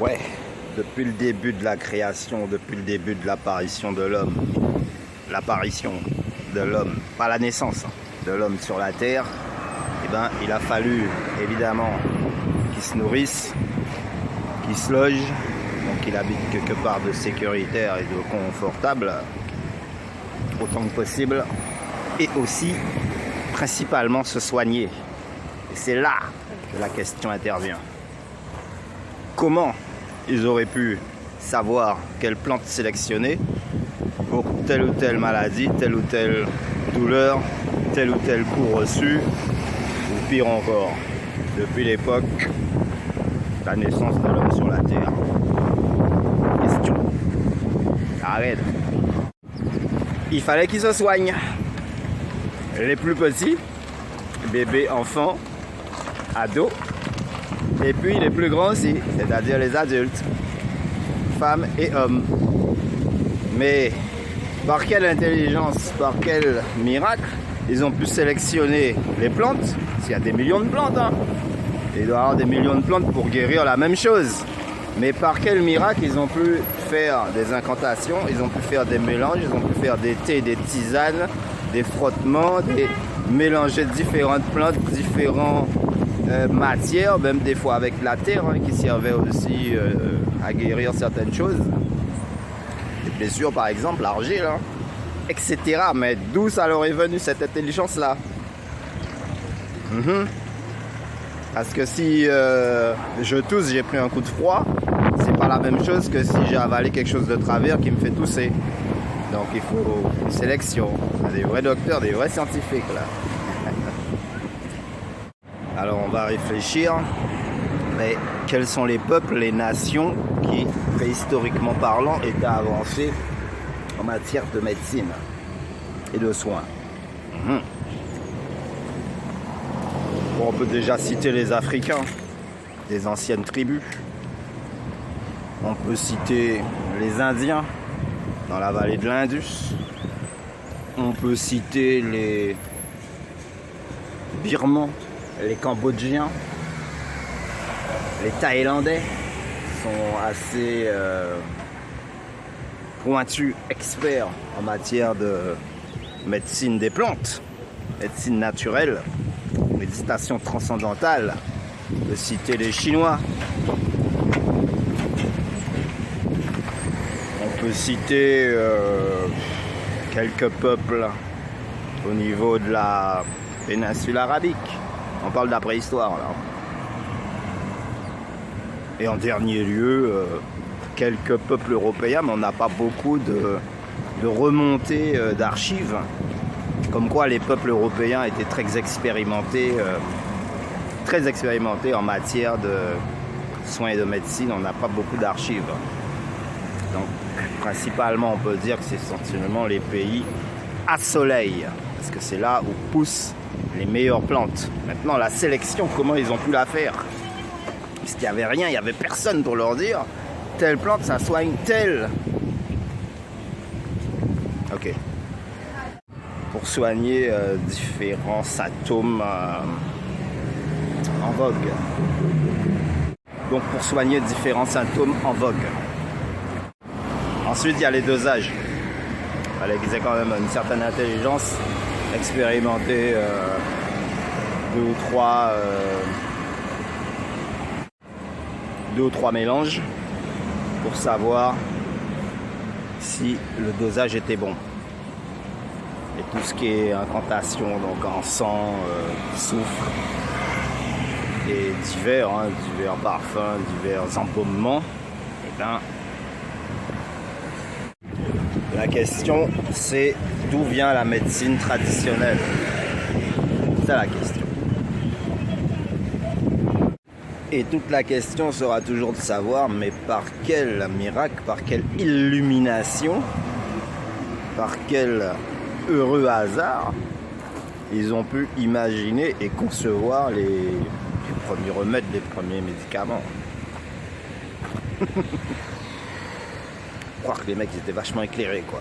Ouais, depuis le début de la création, depuis le début de l'apparition de l'homme, pas la naissance de l'homme sur la terre, eh ben, il a fallu évidemment qu'il se nourrisse, qu'il se loge, donc qu'il habite quelque part de sécuritaire et de confortable, autant que possible, et aussi principalement se soigner. Et c'est là que la question intervient. Comment ils auraient pu savoir quelle plante sélectionner pour telle ou telle maladie, telle ou telle douleur, tel ou tel coup reçu, ou pire encore, depuis l'époque de la naissance de l'homme sur la terre. Question. Arrête. Il fallait qu'ils se soignent. Les plus petits, bébés, enfants, ados, et puis les plus grands aussi, c'est-à-dire les adultes, femmes et hommes. Mais par quelle intelligence, par quel miracle, ils ont pu sélectionner les plantes? Parce qu'il y a des millions de plantes, hein. Il doit y avoir des millions de plantes pour guérir la même chose. Mais par quel miracle ils ont pu faire des incantations, ils ont pu faire des mélanges, ils ont pu faire des thés, des tisanes, des frottements, mélanger différentes plantes, différentes matières, même des fois avec la terre, hein, qui servait aussi à guérir certaines choses. Des blessures par exemple, l'argile, hein, etc. Mais d'où ça leur est venu cette intelligence-là? Parce que si je tousse, j'ai pris un coup de froid, c'est pas la même chose que si j'ai avalé quelque chose de travers qui me fait tousser. Donc il faut une sélection. Il y a des vrais docteurs, des vrais scientifiques là. Alors on va réfléchir. Mais quels sont les peuples, les nations qui, préhistoriquement parlant, étaient avancés en matière de médecine et de soins? Bon, on peut déjà citer les Africains, des anciennes tribus. On peut citer les Indiens dans la vallée de l'Indus. On peut citer les Birmans, les Cambodgiens, les Thaïlandais sont assez pointus, experts en matière de médecine des plantes, médecine naturelle, méditation transcendantale. On peut citer les Chinois. On peut citer quelques peuples au niveau de la péninsule arabique. On parle de la préhistoire là. Et en dernier lieu, quelques peuples européens, mais on n'a pas beaucoup de remontées d'archives. Comme quoi les peuples européens étaient très expérimentés en matière de soins et de médecine. On n'a pas beaucoup d'archives. Donc principalement on peut dire que c'est essentiellement les pays à soleil, parce que c'est là où poussent les meilleures plantes. Maintenant la sélection, comment ils ont pu la faire? Parce qu'il n'y avait rien, il n'y avait personne pour leur dire telle plante ça soigne telle. Ok. Pour soigner différents symptômes en vogue. Donc pour soigner différents symptômes en vogue. Ensuite il y a les dosages. Il fallait qu'ils aient quand même une certaine intelligence, expérimenter deux ou trois mélanges pour savoir si le dosage était bon. Et tout ce qui est incantation, donc encens, soufre et divers parfums, divers embaumements, et bien la question c'est d'où vient la médecine traditionnelle? C'est la question. Et toute la question sera toujours de savoir, mais par quel miracle, par quelle illumination, par quel heureux hasard, ils ont pu imaginer et concevoir les premiers remèdes, les premiers médicaments. Croire que les mecs ils étaient vachement éclairés quoi.